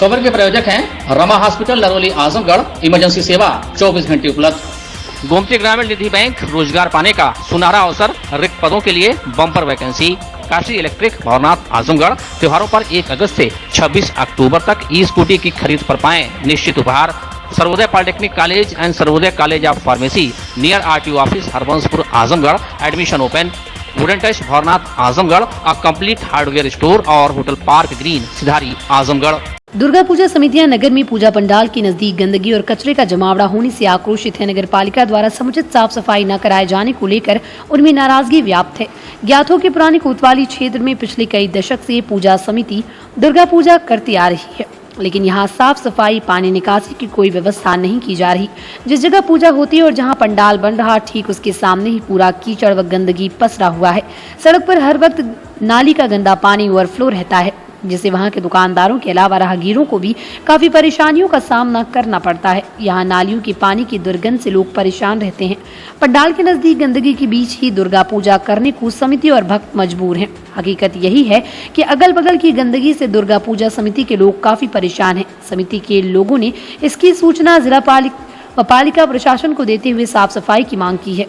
खबर के प्रायोजक हैं रमा हॉस्पिटल, लरौली, आजमगढ़। इमरजेंसी सेवा 24 घंटे उपलब्ध। गोमती ग्रामीण निधि बैंक, रोजगार पाने का सुनहरा अवसर, रिक्त पदों के लिए bumper vacancy. Kashi electric, Bhavnath, Azamgarh. त्योहारों पर 1 अगस्त से 26 अक्टूबर तक ई स्कूटी की खरीद पर पाएं निश्चित उपहार। Sarvodaya polytechnic college and Sarvodaya college of pharmacy near RTO office, Harbanspur, Azamgarh. Admission open. Wooden touch, Bhavnath, Azamgarh. A complete hardware store और hotel park green, Sidhari, Azamgarh. Durga Puja समितियां नगर में पूजा पंडाल के नजदीक गंदगी और कचरे का जमावड़ा होने से आक्रोशित है। नगर पालिका द्वारा समुचित साफ सफाई न कराए जाने को लेकर उनमें नाराजगी व्याप्त है। ज्ञात हो कि पुरानी कोतवाली क्षेत्र में पिछले कई दशक से पूजा समिति दुर्गा पूजा करती आ रही है, लेकिन यहाँ साफ सफाई, पानी निकासी की कोई व्यवस्था नहीं की जा रही। जिस जगह पूजा होती है और जहाँ पंडाल बन रहा, ठीक उसके सामने ही पूरा कीचड़ व गंदगी पसरा हुआ है। सड़क पर हर वक्त नाली का गंदा पानी ओवरफ्लो रहता है, जिससे वहां के दुकानदारों के अलावा राहगीरों को भी काफी परेशानियों का सामना करना पड़ता है। यहाँ नालियों के पानी की दुर्गंध से लोग परेशान रहते हैं। पंडाल के नजदीक गंदगी के बीच ही दुर्गा पूजा करने को समिति और भक्त मजबूर हैं। हकीकत यही है कि अगल बगल की गंदगी से दुर्गा पूजा समिति के लोग काफी परेशान हैं। समिति के लोगों ने इसकी सूचना जिला पालिका प्रशासन को देते हुए साफ सफाई की मांग की है।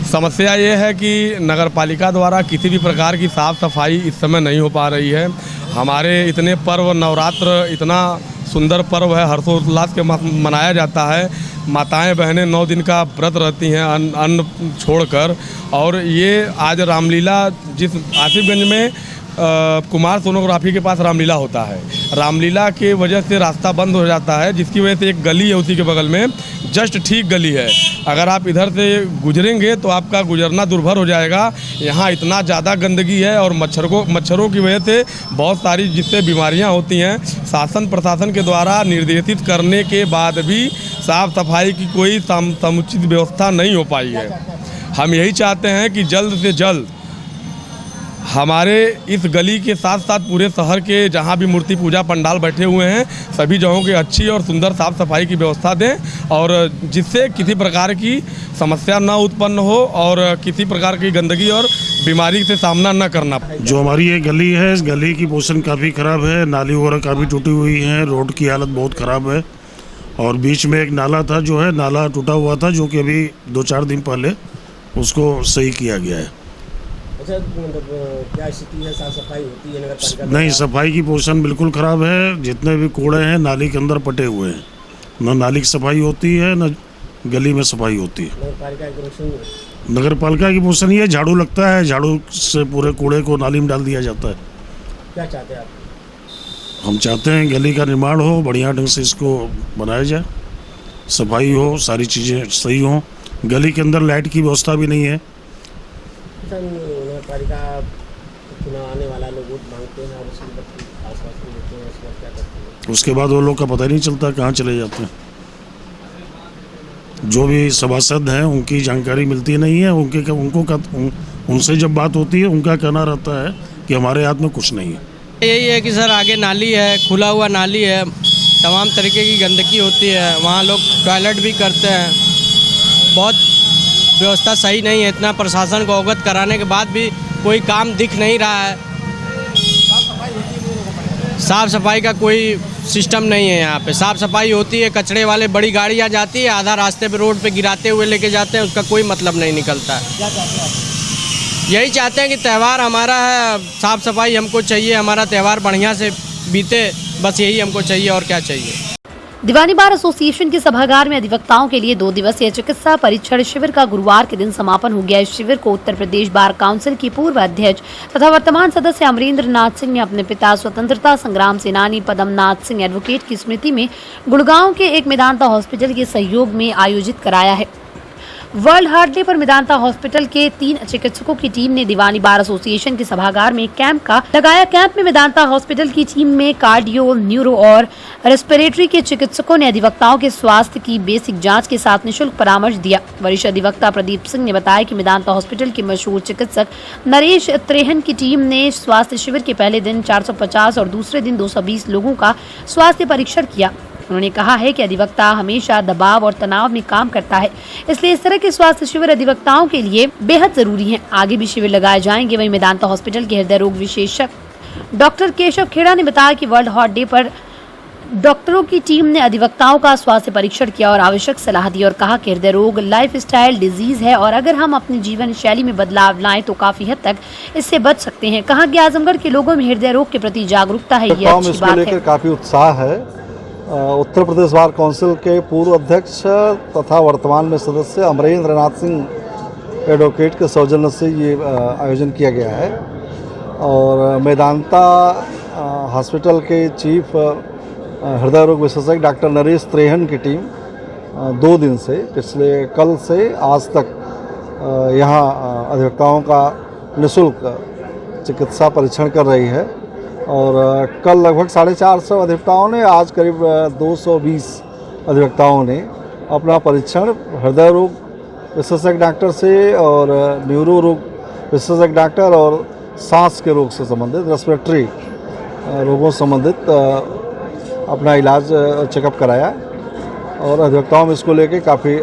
समस्या ये है कि नगर पालिका द्वारा किसी भी प्रकार की साफ सफाई इस समय नहीं हो पा रही है। हमारे इतने पर्व, नवरात्र इतना सुंदर पर्व है, हर्षोल्लास के मनाया जाता है। माताएं बहनें 9 दिन का व्रत रहती हैं अन्न छोड़कर। और ये आज रामलीला, जिस आसिफगंज में कुमार सोनोग्राफी के पास रामलीला होता है, रामलीला के वजह से रास्ता बंद हो जाता है, जिसकी वजह से एक गली है उसी के बगल में, जस्ट ठीक गली है। अगर आप इधर से गुजरेंगे तो आपका गुजरना दुर्भर हो जाएगा। यहाँ इतना ज़्यादा गंदगी है और मच्छरों की वजह से बहुत सारी जिससे बीमारियाँ होती हैं। शासन प्रशासन के द्वारा निर्देशित करने के बाद भी साफ सफाई की कोई समुचित व्यवस्था नहीं हो पाई है। हम यही चाहते हैं कि जल्द से जल्द हमारे इस गली के साथ साथ पूरे शहर के जहां भी मूर्ति पूजा पंडाल बैठे हुए हैं, सभी जगहों की अच्छी और सुंदर साफ सफाई की व्यवस्था दें, और जिससे किसी प्रकार की समस्या न उत्पन्न हो और किसी प्रकार की गंदगी और बीमारी से सामना न करना। जो हमारी ये गली है, इस गली की पोजीशन काफ़ी ख़राब है। नाली वगैरह काफ़ी टूटी हुई है, रोड की हालत बहुत ख़राब है। और बीच में एक नाला था, जो है नाला टूटा हुआ था, जो कि अभी 2-4 दिन पहले उसको सही किया गया है। अच्छा, मतलब क्या स्थिति है, साफ सफाई होती है नगर पालिका? नहीं, सफाई की पोजीशन बिल्कुल ख़राब है। जितने भी कूड़े हैं नाली के अंदर पटे हुए हैं। न नाली की सफाई होती है, न गली में सफाई होती है। नगर पालिका की पोजीशन ये झाड़ू लगता है, झाड़ू से पूरे कूड़े को नाली में डाल दिया जाता है। क्या चाहते हैं आप? हम चाहते हैं गली का निर्माण हो, बढ़िया ढंग से इसको बनाया जाए, सफाई हो, सारी चीज़ें सही हों। गली के अंदर लाइट की व्यवस्था भी नहीं है। नगर पालिका चुनाव आने वाला, लोग वोट मांगते हैं और उसके बाद आश्वासन देते हैं, उसके बाद क्या करते हैं? उसके बाद वो लोग का पता ही नहीं चलता कहाँ चले जाते हैं। जो भी सभासद हैं उनकी जानकारी मिलती नहीं है। उनसे जब बात होती है, उनका कहना रहता है कि हमारे हाथ में कुछ नहीं है। यही है कि सर आगे नाली है, खुला हुआ नाली है, तमाम तरीके की गंदगी होती है, वहाँ लोग टॉयलेट भी करते हैं। बहुत व्यवस्था सही नहीं है। इतना प्रशासन को अवगत कराने के बाद भी कोई काम दिख नहीं रहा है। साफ सफाई का कोई सिस्टम नहीं है। यहाँ पे साफ सफाई होती है, कचरे वाले बड़ी गाड़ी आ जाती है, आधा रास्ते पे रोड पे गिराते हुए लेके जाते हैं, उसका कोई मतलब नहीं निकलता है। यही चाहते हैं कि त्यौहार हमारा है, साफ सफाई हमको चाहिए, हमारा त्यौहार बढ़िया से बीते, बस यही हमको चाहिए, और क्या चाहिए। दीवानी बार एसोसिएशन के सभागार में अधिवक्ताओं के लिए 2 दिवसीय चिकित्सा परीक्षण शिविर का गुरुवार के दिन समापन हो गया। इस शिविर को उत्तर प्रदेश बार काउंसिल की पूर्व अध्यक्ष तथा वर्तमान सदस्य अमरेंद्र नाथ सिंह ने अपने पिता स्वतंत्रता संग्राम सेनानी पदम नाथ सिंह एडवोकेट की स्मृति में गुड़गांव के एक मेदांता हॉस्पिटल के सहयोग में आयोजित कराया है। वर्ल्ड हार्ट डे पर मेदांता हॉस्पिटल के 3 चिकित्सकों की टीम ने दीवानी बार एसोसिएशन के सभागार में कैंप का लगाया। कैंप में मेदांता हॉस्पिटल की टीम में कार्डियो, न्यूरो और रेस्पिरेटरी के चिकित्सकों ने अधिवक्ताओं के स्वास्थ्य की बेसिक जांच के साथ निःशुल्क परामर्श दिया। वरिष्ठ अधिवक्ता प्रदीप सिंह ने बताया कि मेदांता हॉस्पिटल के मशहूर चिकित्सक नरेश त्रेहन की टीम ने स्वास्थ्य शिविर के पहले दिन 450 और दूसरे दिन 220 लोगों का स्वास्थ्य परीक्षण किया। उन्होंने कहा है कि अधिवक्ता हमेशा दबाव और तनाव में काम करता है, इसलिए इस तरह के स्वास्थ्य शिविर अधिवक्ताओं के लिए बेहद जरूरी हैं। आगे भी शिविर लगाए जाएंगे। वहीं मेदांता हॉस्पिटल के हृदय रोग विशेषज्ञ डॉक्टर केशव खेड़ा ने बताया कि वर्ल्ड हार्ट डे पर डॉक्टरों की टीम ने अधिवक्ताओं का स्वास्थ्य परीक्षण किया और आवश्यक सलाह दी और कहा कि हृदय रोग लाइफस्टाइल डिजीज है और अगर हम अपनी जीवन शैली में बदलाव लाएं तो काफी हद तक इससे बच सकते हैं। कहा कि आजमगढ़ के लोगों में हृदय रोग के प्रति जागरूकता है, ये अच्छी बात है। काफी उत्साह है। उत्तर प्रदेश बार काउंसिल के पूर्व अध्यक्ष तथा वर्तमान में सदस्य अमरेंद्र नाथ सिंह एडवोकेट के सौजन्य से ये आयोजन किया गया है और मेदांता हॉस्पिटल के चीफ हृदय रोग विशेषज्ञ डॉक्टर नरेश त्रेहन की टीम 2 दिन से पिछले कल से आज तक यहाँ अधिवक्ताओं का निःशुल्क चिकित्सा परीक्षण कर रही है और कल लगभग 450 अधिवक्ताओं ने, आज करीब 220 अधिवक्ताओं ने अपना परीक्षण हृदय रोग विशेषज्ञ डॉक्टर से और न्यूरो रोग विशेषज्ञ डॉक्टर और सांस के रोग से संबंधित रेस्पिरेटरी रोगों से संबंधित अपना इलाज चेकअप कराया और अधिवक्ताओं में इसको लेके काफ़ी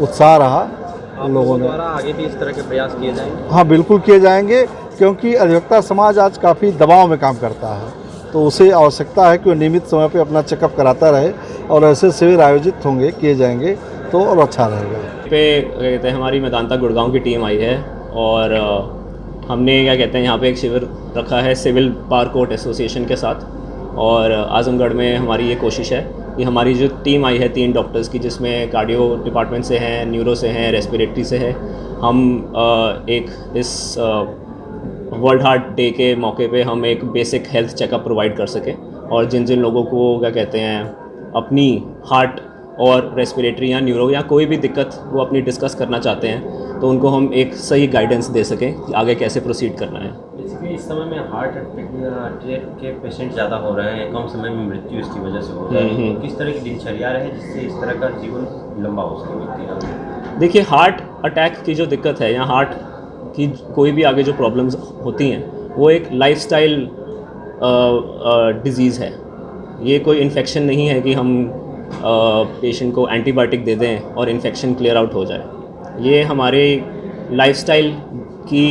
उत्साह रहा लोगों ने। आगे भी इस तरह के प्रयास किए जाएंगे? हाँ, बिल्कुल किए जाएंगे, क्योंकि अधिवक्ता समाज आज काफ़ी दबाव में काम करता है, तो उसे आवश्यकता है कि वो नियमित समय पे अपना चेकअप कराता रहे और ऐसे शिविर आयोजित होंगे, किए जाएंगे तो और अच्छा रहेगा। पे कहते हैं हमारी मेदांता गुड़गांव की टीम आई है और हमने क्या कहते हैं यहाँ पे एक शिविर रखा है सिविल बार कोर्ट एसोसिएशन के साथ और आजमगढ़ में हमारी ये कोशिश है कि हमारी जो टीम आई है 3 डॉक्टर्स की, जिसमें कार्डियो डिपार्टमेंट से हैं, न्यूरो से हैं, रेस्पिरेटरी से है, हम एक इस वर्ल्ड हार्ट डे के मौके पे हम एक बेसिक हेल्थ चेकअप प्रोवाइड कर सकें और जिन जिन लोगों को क्या कहते हैं अपनी हार्ट और रेस्पिरेटरी या न्यूरो या कोई भी दिक्कत वो अपनी डिस्कस करना चाहते हैं तो उनको हम एक सही गाइडेंस दे सकें कि आगे कैसे प्रोसीड करना है। बेसिकली इस समय में हार्ट अटैक के पेशेंट ज़्यादा हो रहे हैं, कम समय में मृत्यु इसकी वजह से हो रही है, तो किस तरह की दिनचर्या रहे जिससे इस तरह का जीवन लंबा हो सके व्यक्ति का? देखिए, हार्ट अटैक की जो दिक्कत है या हार्ट की कोई भी आगे जो प्रॉब्लम्स होती हैं वो एक लाइफस्टाइल डिज़ीज़ है। ये कोई इन्फेक्शन नहीं है कि हम पेशेंट को एंटीबायोटिक दे दें और इन्फेक्शन क्लियर आउट हो जाए। ये हमारे लाइफस्टाइल की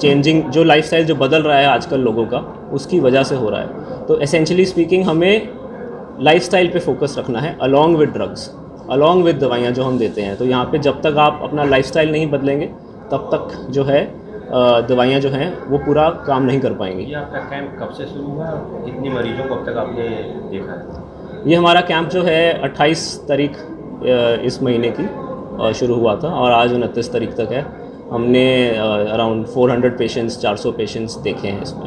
चेंजिंग, जो लाइफस्टाइल जो बदल रहा है आजकल लोगों का, उसकी वजह से हो रहा है। तो एसेंशियली स्पीकिंग हमें लाइफस्टाइल पे फोकस रखना है along with drugs, along with दवाइयाँ जो हम देते हैं। तो यहाँ पे जब तक आप अपना लाइफस्टाइल नहीं बदलेंगे तब तक जो है दवाइयाँ जो हैं वो पूरा काम नहीं कर पाएंगी। ये आपका कैंप कब से शुरू हुआ और कितने मरीजों को अब तक आपने देखा है? ये हमारा कैंप जो है 28 तारीख इस महीने की शुरू हुआ था और आज 29 तारीख तक है। हमने अराउंड 400 पेशेंट्स, 400 पेशेंट्स देखे हैं इसमें।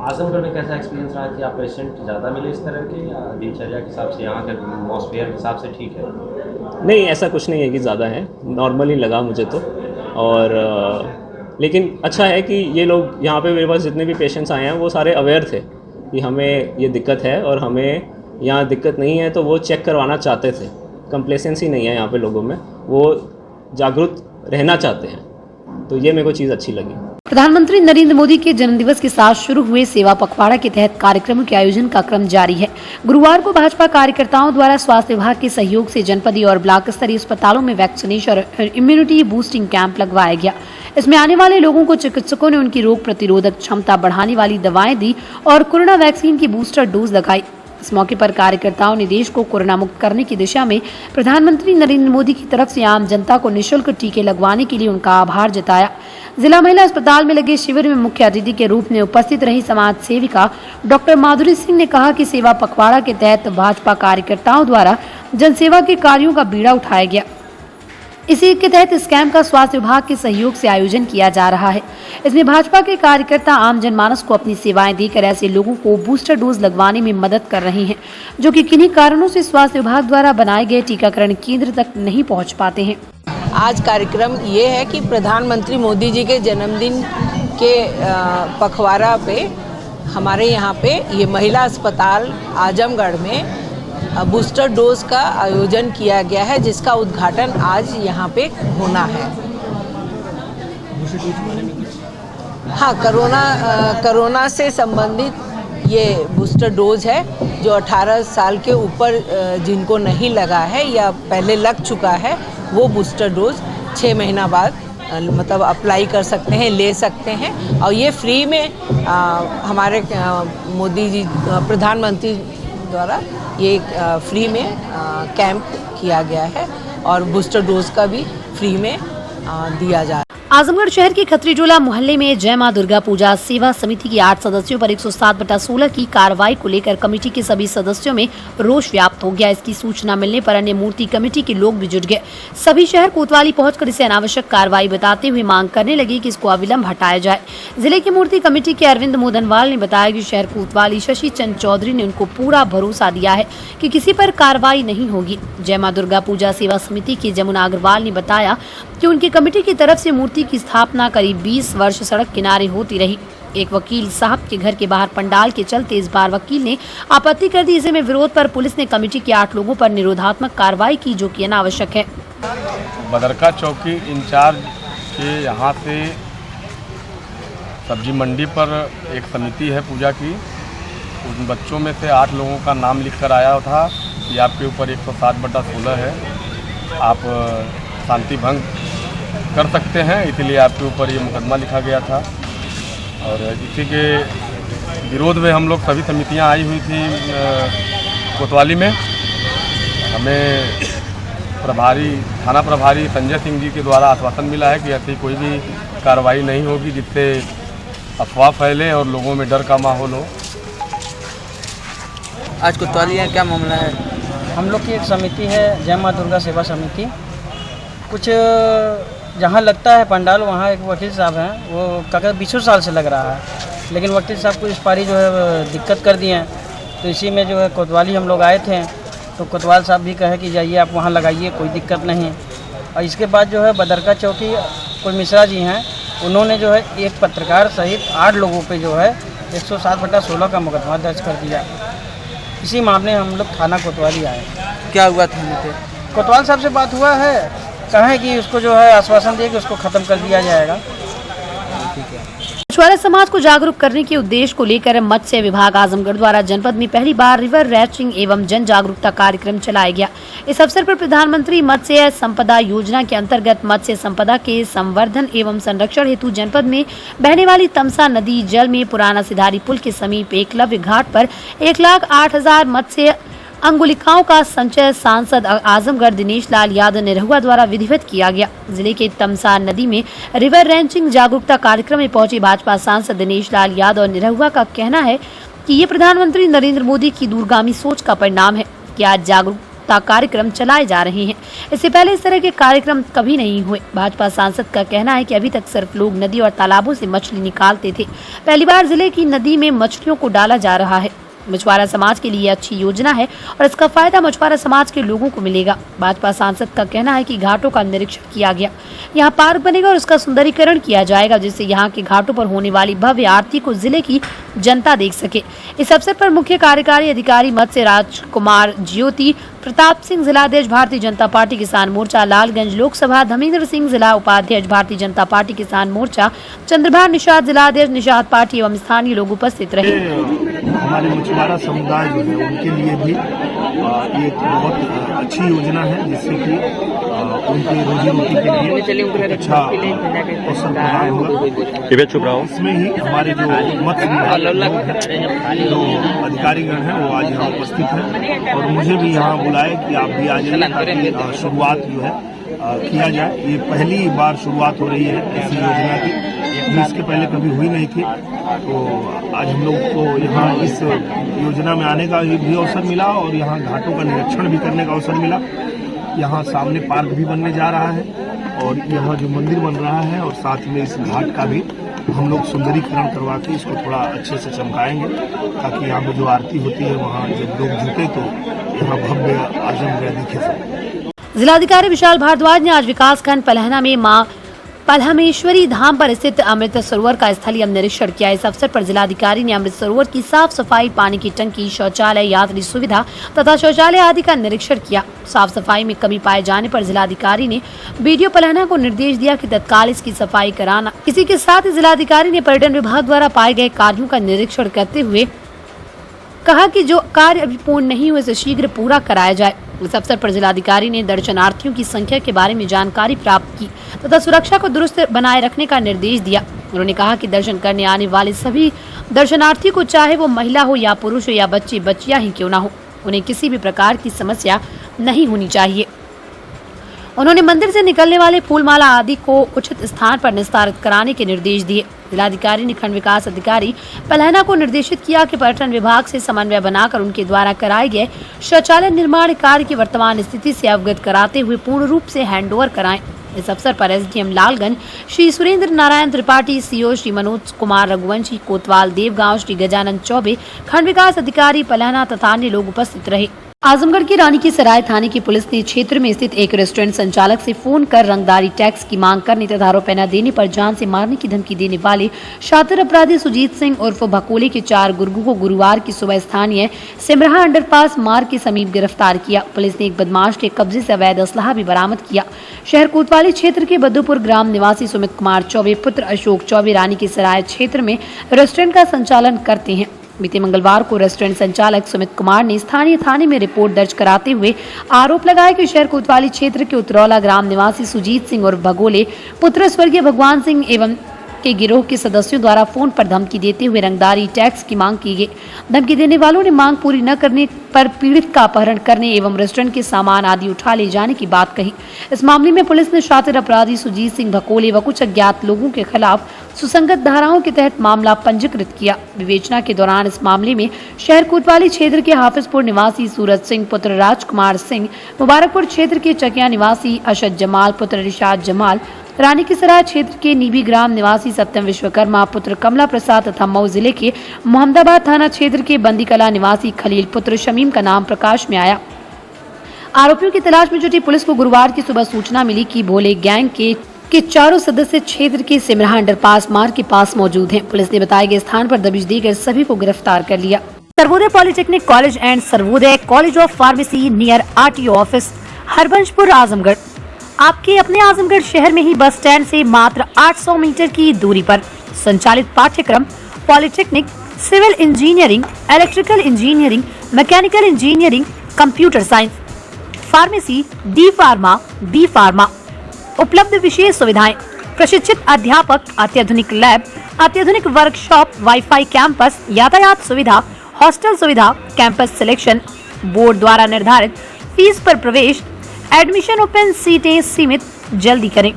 आजमगढ़ में कैसा एक्सपीरियंस रहा कि आप पेशेंट ज़्यादा मिले इस तरह के, या दिनचर्या के हिसाब से यहाँ के एटमॉस्फेयर के हिसाब से ठीक है? नहीं, ऐसा कुछ नहीं है कि ज़्यादा है, नॉर्मल ही लगा मुझे तो। और लेकिन अच्छा है कि ये लोग यहाँ पे, मेरे पास जितने भी पेशेंट्स आए हैं वो सारे अवेयर थे कि हमें ये दिक्कत है और हमें यहाँ दिक्कत नहीं है, तो वो चेक करवाना चाहते थे। कंप्लेसेंसी नहीं है यहाँ पे लोगों में, वो जागरूक रहना चाहते हैं, तो ये मेरे को चीज़ अच्छी लगी। प्रधानमंत्री नरेंद्र मोदी के जन्मदिवस के साथ शुरू हुए सेवा पखवाड़ा के तहत कार्यक्रमों के आयोजन का क्रम जारी है। गुरुवार को भाजपा कार्यकर्ताओं द्वारा स्वास्थ्य विभाग के सहयोग से जनपदीय और ब्लॉक स्तरीय अस्पतालों में वैक्सीनेशन और इम्यूनिटी बूस्टिंग कैंप लगवाया गया। इसमें आने वाले लोगों को चिकित्सकों ने उनकी रोग प्रतिरोधक क्षमता बढ़ाने वाली दवाएं दी और कोरोना वैक्सीन की बूस्टर डोज लगाई। इस मौके पर कार्यकर्ताओं ने देश को कोरोना मुक्त करने की दिशा में प्रधानमंत्री नरेंद्र मोदी की तरफ से आम जनता को निःशुल्क टीके लगवाने के लिए उनका आभार जताया। जिला महिला अस्पताल में लगे शिविर में मुख्य अतिथि के रूप में उपस्थित रही समाज सेविका डॉक्टर माधुरी सिंह ने कहा कि सेवा पखवाड़ा के तहत भाजपा कार्यकर्ताओं द्वारा जनसेवा के कार्यों का बीड़ा उठाया गया। इसी के तहत इस कैंप का स्वास्थ्य विभाग के सहयोग से आयोजन किया जा रहा है। इसमें भाजपा के कार्यकर्ता आम जनमानस को अपनी सेवाएं देकर ऐसे लोगों को बूस्टर डोज लगवाने में मदद कर रहे हैं जो कि किन्हीं कारणों से स्वास्थ्य विभाग द्वारा बनाए गए टीकाकरण केंद्र तक नहीं पहुंच पाते हैं। आज कार्यक्रम ये है कि प्रधानमंत्री मोदी जी के जन्मदिन के पखवाड़ा पे हमारे यहाँ पे ये महिला अस्पताल आजमगढ़ में बूस्टर डोज का आयोजन किया गया है, जिसका उद्घाटन आज यहाँ पे होना है। हाँ, कोरोना से संबंधित ये बूस्टर डोज है जो 18 साल के ऊपर जिनको नहीं लगा है या पहले लग चुका है, वो बूस्टर डोज 6 महीना बाद मतलब अप्लाई कर सकते हैं, ले सकते हैं। और ये फ्री में हमारे मोदी जी प्रधानमंत्री द्वारा ये फ्री में कैंप किया गया है और बूस्टर डोज का भी फ्री में दिया जा रहा है। आजमगढ़ शहर के खत्रीटोला मोहल्ले में जय मां दुर्गा पूजा सेवा समिति की 8 सदस्यों पर 107/16 की कार्रवाई को लेकर कमेटी के सभी सदस्यों में रोष व्याप्त हो गया। इसकी सूचना मिलने पर अन्य मूर्ति कमेटी के लोग भी जुट गए। सभी शहर कोतवाली पहुंचकर इसे अनावश्यक कार्रवाई बताते हुए मांग करने लगे कि इसको अविलंब हटाया जाए। जिले की मूर्ति कमेटी के अरविंद मोदनवाल ने बताया कि शहर कोतवाली शशि चंद चौधरी ने उनको पूरा भरोसा दिया है कि किसी पर कार्रवाई नहीं होगी। जय मां दुर्गा पूजा सेवा समिति के जमुना अग्रवाल ने बताया कि उनकी कमेटी की तरफ से मूर्ति की स्थापना करीब 20 वर्ष सड़क किनारे होती रही। एक वकील साहब के घर के बाहर पंडाल के चलते इस बार वकील ने आपत्ति कर दी। इसी में विरोध पर पुलिस ने कमेटी के 8 लोगों पर निरोधात्मक कार्रवाई की, जो कि अनावश्यक है। बदरका चौकी इंचार्ज के यहाँ से सब्जी मंडी पर एक समिति है पूजा की, उन बच्चों में से 8 लोगों का नाम लिख कर आया था कि आपके ऊपर 107/16 है, आप शांति भंग कर सकते हैं, इसलिए आपके ऊपर ये मुकदमा लिखा गया था। और इसी के विरोध में हम लोग सभी समितियां आई हुई थी कोतवाली में। हमें थाना प्रभारी संजय सिंह जी के द्वारा आश्वासन मिला है कि ऐसी कोई भी कार्रवाई नहीं होगी जिससे अफवाह फैले और लोगों में डर का माहौल हो। आज कोतवाली में क्या मामला है? हम लोग की एक समिति है जय मां दुर्गा सेवा समिति। कुछ जहाँ लगता है पंडाल वहाँ एक वकील साहब हैं, वो कागज 20 साल से लग रहा है, लेकिन वकील साहब को इस पारी जो है दिक्कत कर दिए हैं। तो इसी में जो है कोतवाली हम लोग आए थे, तो कोतवाल साहब भी कहे कि जाइए आप वहाँ लगाइए, कोई दिक्कत नहीं। और इसके बाद जो है बदरका चौकी कोई मिश्रा जी हैं, उन्होंने जो है एक पत्रकार सहित 8 लोगों पे जो है 107/16 का मुकदमा दर्ज कर दिया। इसी मामले में हम लोग थाना कोतवाली आए। क्या हुआ थाने पे? कोतवाल साहब से बात हुआ है, कहें कि उसको जो है आश्वासन दिए कि उसको खत्म कर दिया जाएगा। मछुआरा समाज को जागरूक करने के उद्देश्य को लेकर मत्स्य विभाग आजमगढ़ द्वारा जनपद में पहली बार रिवर रैचिंग एवं जन जागरूकता कार्यक्रम चलाया गया। इस अवसर पर प्रधानमंत्री मत्स्य संपदा योजना के अंतर्गत मत्स्य संपदा के संवर्धन एवं संरक्षण हेतु जनपद में बहने वाली तमसा नदी जल में पुराना सिधारी पुल के समीप एकलव्य घाट पर 1,08,000 मत्स्य अंगुलिकाओं का संचय सांसद आजमगढ़ दिनेश लाल यादव निरहुआ द्वारा विधिवत किया गया। जिले के तमसा नदी में रिवर रैंचिंग जागरूकता कार्यक्रम में पहुंचे भाजपा सांसद दिनेश लाल यादव निरहुआ का कहना है कि ये प्रधानमंत्री नरेंद्र मोदी की दूरगामी सोच का परिणाम है कि आज जागरूकता कार्यक्रम चलाए जा रहे हैं। इससे पहले इस तरह के कार्यक्रम कभी नहीं हुए। भाजपा सांसद का कहना है कि अभी तक सिर्फ लोग नदी और तालाबों से मछली निकालते थे, पहली बार जिले की नदी में मछलियों को डाला जा रहा है। मछुआरा समाज के लिए अच्छी योजना है और इसका फायदा मछुआरा समाज के लोगों को मिलेगा। भाजपा सांसद का कहना है कि घाटों का निरीक्षण किया गया, यहाँ पार्क बनेगा और उसका सुंदरीकरण किया जाएगा, जिससे यहाँ के घाटों पर होने वाली भव्य आरती को जिले की जनता देख सके। इस अवसर पर मुख्य कार्यकारी अधिकारी मत्स्य राजकुमार ज्योति प्रताप सिंह जिलाध्यक्ष भारतीय जनता पार्टी किसान मोर्चा लालगंज लोकसभा, धर्मेंद्र सिंह जिला उपाध्यक्ष भारतीय जनता पार्टी किसान मोर्चा, चंद्रभान निषाद जिलाध्यक्ष निषाद पार्टी एवं स्थानीय लोग उपस्थित रहे। हमारे मछुआरा समुदाय जो है उनके लिए भी ये बहुत अच्छी योजना है, जिससे कि उनकी रोजी रोटी के लिए अच्छा अवसर प्रदान होगा। इसमें ही हमारे जो मत्स्य विभाग हैं, जो अधिकारीगण हैं, वो आज यहाँ उपस्थित हैं और मुझे भी यहाँ बुलाए कि आप भी आ जाइए ताकि शुरुआत जो है किया जाए। ये पहली बार शुरुआत हो रही है ऐसी योजना की, जो इसके पहले कभी हुई नहीं थी। तो आज हम लोग को यहाँ इस योजना में आने का भी अवसर मिला और यहाँ घाटों का निरीक्षण भी करने का अवसर मिला। यहाँ सामने पार्क भी बनने जा रहा है और यहाँ जो मंदिर बन रहा है और साथ में इस घाट का भी हम लोग सुंदरीकरण करवा के इसको थोड़ा अच्छे से चमकाएंगे, ताकि यहाँ पे जो आरती होती है वहाँ जब लोग जुटे तो यहाँ भव्य आजमगढ़ दिखे। जिलाधिकारी विशाल भारद्वाज ने आज विकासखंड पलहना में मां पलहमेश्वरी धाम पर स्थित अमृत सरोवर का स्थलीय निरीक्षण किया। इस अवसर पर जिलाधिकारी ने अमृत सरोवर की साफ सफाई, पानी की टंकी, शौचालय, यात्री सुविधा तथा शौचालय आदि का निरीक्षण किया। साफ सफाई में कमी पाए जाने पर जिलाधिकारी ने बीडीओ पलहना को निर्देश दिया कि तत्काल इसकी सफाई कराना। इसी के साथ ही जिलाधिकारी ने पर्यटन विभाग द्वारा पाए गए कार्यों का निरीक्षण करते हुए कहा कि जो कार्य अभी पूर्ण नहीं हुए उसे शीघ्र पूरा कराया जाए। इस अवसर पर जिलाधिकारी ने दर्शनार्थियों की संख्या के बारे में जानकारी प्राप्त की तथा सुरक्षा को दुरुस्त बनाए रखने का निर्देश दिया। उन्होंने कहा कि दर्शन करने आने वाले सभी दर्शनार्थी को चाहे वो महिला हो या पुरुष हो या बच्चे बच्चियां ही क्यों ना हो, उन्हें किसी भी प्रकार की समस्या नहीं होनी चाहिए। उन्होंने मंदिर से निकलने वाले फूलमाला आदि को उचित स्थान पर निस्तारित कराने के निर्देश दिए। जिलाधिकारी ने खंड विकास अधिकारी पलहना को निर्देशित किया कि पर्यटन विभाग से समन्वय बनाकर उनके द्वारा कराए गए शौचालय निर्माण कार्य की वर्तमान स्थिति से अवगत कराते हुए पूर्ण रूप से हैंडओवर कराएं। इस अवसर पर एसडीएम लालगंज श्री सुरेंद्र नारायण त्रिपाठी, सीओ श्री मनोज कुमार रघुवंशी, कोतवाल देवगांव श्री गजानन चौबे, खंड विकास अधिकारी पलहना तथा अन्य लोग उपस्थित रहे। आजमगढ़ के रानी की सराय थाने की पुलिस ने क्षेत्र में स्थित एक रेस्टोरेंट संचालक से फोन कर रंगदारी टैक्स की मांग करने तथा रुपए न देने पर जान से मारने की धमकी देने वाले शातिर अपराधी सुजीत सिंह उर्फ भकोले के 4 गुर्गों को गुरुवार की सुबह स्थानीय सिमराहा अंडरपास मार्ग के समीप गिरफ्तार किया। पुलिस ने एक बदमाश के कब्जे से अवैध असलाह भी बरामद किया। शहर कोतवाली क्षेत्र के बद्दूपुर ग्राम निवासी सुमित कुमार चौबे पुत्र अशोक चौबे रानी की सराय क्षेत्र में रेस्टोरेंट का संचालन करते हैं। बीते मंगलवार को रेस्टोरेंट संचालक सुमित कुमार ने स्थानीय थाने में रिपोर्ट दर्ज कराते हुए आरोप लगाया कि शहर कोतवाली क्षेत्र के उतरौला ग्राम निवासी सुजीत सिंह और भगोले पुत्र स्वर्गीय भगवान सिंह एवं के गिरोह के सदस्यों द्वारा फोन पर धमकी देते हुए रंगदारी टैक्स की मांग की गई। धमकी देने वालों ने मांग पूरी न करने पर पीड़ित का अपहरण करने एवं रेस्टोरेंट के सामान आदि उठा ले जाने की बात कही। इस मामले में पुलिस ने शातिर अपराधी सुजीत सिंह भकोले व कुछ अज्ञात लोगों के खिलाफ सुसंगत धाराओं के तहत मामला पंजीकृत किया। विवेचना के दौरान इस मामले में शहर कोतवाली क्षेत्र के हाफिजपुर निवासी सूरज सिंह पुत्र राजकुमार सिंह, मुबारकपुर क्षेत्र के चकिया निवासी अशद जमाल पुत्र रिशाद जमाल, रानी की सराय क्षेत्र के नीबी ग्राम निवासी सत्यम विश्वकर्मा पुत्र कमला प्रसाद तथा मऊ जिले के मोहम्मदाबाद थाना क्षेत्र के बंदीकला निवासी खलील पुत्र शमीम का नाम प्रकाश में आया। आरोपियों की तलाश में जुटी पुलिस को गुरुवार की सुबह सूचना मिली कि भोले गैंग के 4 सदस्य क्षेत्र के सिमराहा अंडरपास मार्ग के पास मौजूद हैं। पुलिस ने बताए गए स्थान पर दबिश देकर सभी को गिरफ्तार कर लिया। Sarvodaya polytechnic college and Sarvodaya college of pharmacy near RTO office Harbanspur Azamgarh आपके अपने आजमगढ़ शहर में ही बस स्टैंड से मात्र 800 मीटर की दूरी पर संचालित पाठ्यक्रम polytechnic, civil engineering, electrical engineering, mechanical engineering, computer science, pharmacy, D pharma, B pharma, उपलब्ध विशेष सुविधाएं, प्रशिक्षित अध्यापक, अत्याधुनिक लैब, अत्याधुनिक वर्कशॉप, वाईफाई कैंपस, यातायात सुविधा, हॉस्टल सुविधा, कैंपस सिलेक्शन, बोर्ड द्वारा निर्धारित फीस पर प्रवेश, एडमिशन ओपन, सीटें सीमित, जल्दी करें।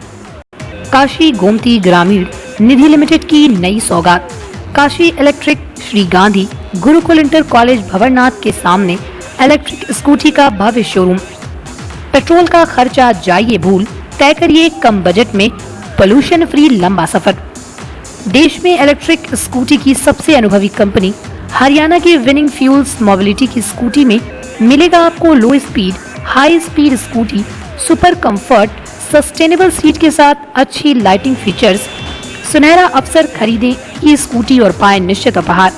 काशी गोमती ग्रामीण निधि लिमिटेड की नई सौगात। Kashi electric Shri Gandhi Gurukul inter college Bhawarnath के सामने इलेक्ट्रिक स्कूटी का भव्य शोरूम। पेट्रोल का खर्चा जाइए भूल, तय करिए कम बजट में पोल्यूशन फ्री लंबा सफर। देश में इलेक्ट्रिक स्कूटी की सबसे अनुभवी कंपनी हरियाणा की विनिंग फ्यूल्स मोबिलिटी की स्कूटी में मिलेगा आपको लो speed, high speed scooty, super comfort, sustainable seat के साथ अच्छी लाइटिंग फीचर्स। सुनहरा अवसर, खरीदें ये स्कूटी और पाएं निश्चित उपहार।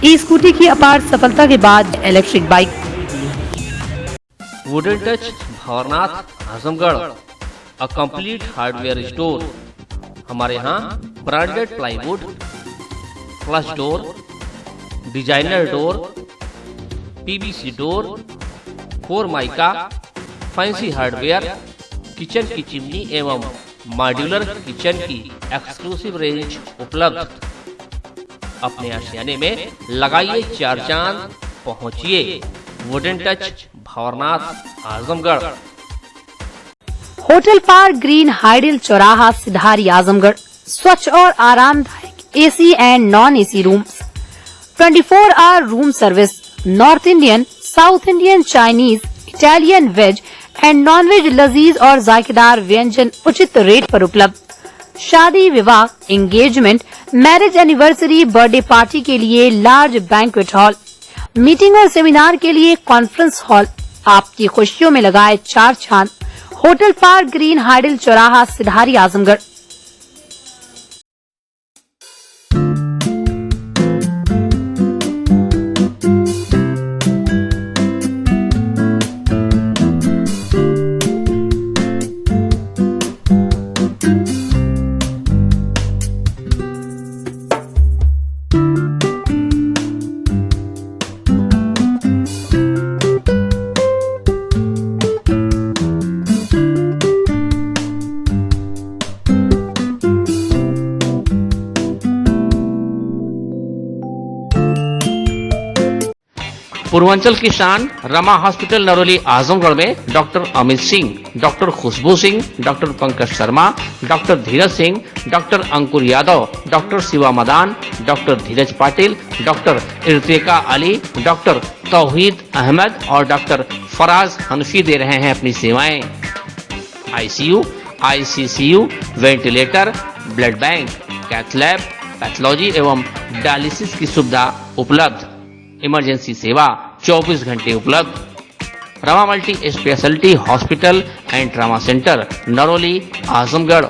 ई स्कूटी की अपार सफलता के बाद electric bike. Wooden touch Bhavarnath Azamgarh, a complete hardware store. हमारे यहाँ branded plywood, flush door, designer door, PVC door, formica, fancy hardware, kitchen की चिमनी एवं मॉड्यूलर किचन की एक्सक्लूसिव रेंज उपलब्ध। अपने आशियाने में लगाइए 4 चांद, पहुंचिए wooden touch Bhavarnath Azamgarh. Hotel park green hydel चौराहा सिधारी आजमगढ़। स्वच्छ और आरामदायक AC and non AC rooms, 24 hour room service, north Indian, south Indian, Chinese, Italian, veg and non veg लजीज और जायकेदार व्यंजन उचित रेट पर उपलब्ध। शादी, विवाह, engagement, marriage anniversary, birthday party के लिए लार्ज बैंक्वेट हॉल, मीटिंग और सेमिनार के लिए कॉन्फ्रेंस हॉल। आपकी खुशियों में लगाए 4 चांद। होटल पार्क ग्रीन हाइडल चौराहा सिधारी आजमगढ़। पूर्वांचल की शान रमा हॉस्पिटल नरोली आजमगढ़ में डॉक्टर अमित सिंह, डॉक्टर खुशबू Singh, doctor Pankaj Sharma, doctor Dheeraj Singh, doctor अंकुर यादव, डॉक्टर शिवा मदान, डॉक्टर धीरज पाटिल, डॉक्टर इर्तिका अली, डॉक्टर तौहीद अहमद और डॉक्टर फराज हनफी दे रहे हैं अपनी सेवाएं। ICU, ICCU, ventilator, blood bank, cath lab, pathology एवं डायलिसिस की सुविधा उपलब्ध। इमरजेंसी सेवा 24 घंटे उपलब्ध। Rama multi speciality hospital and trauma centre Naroli Azamgarh.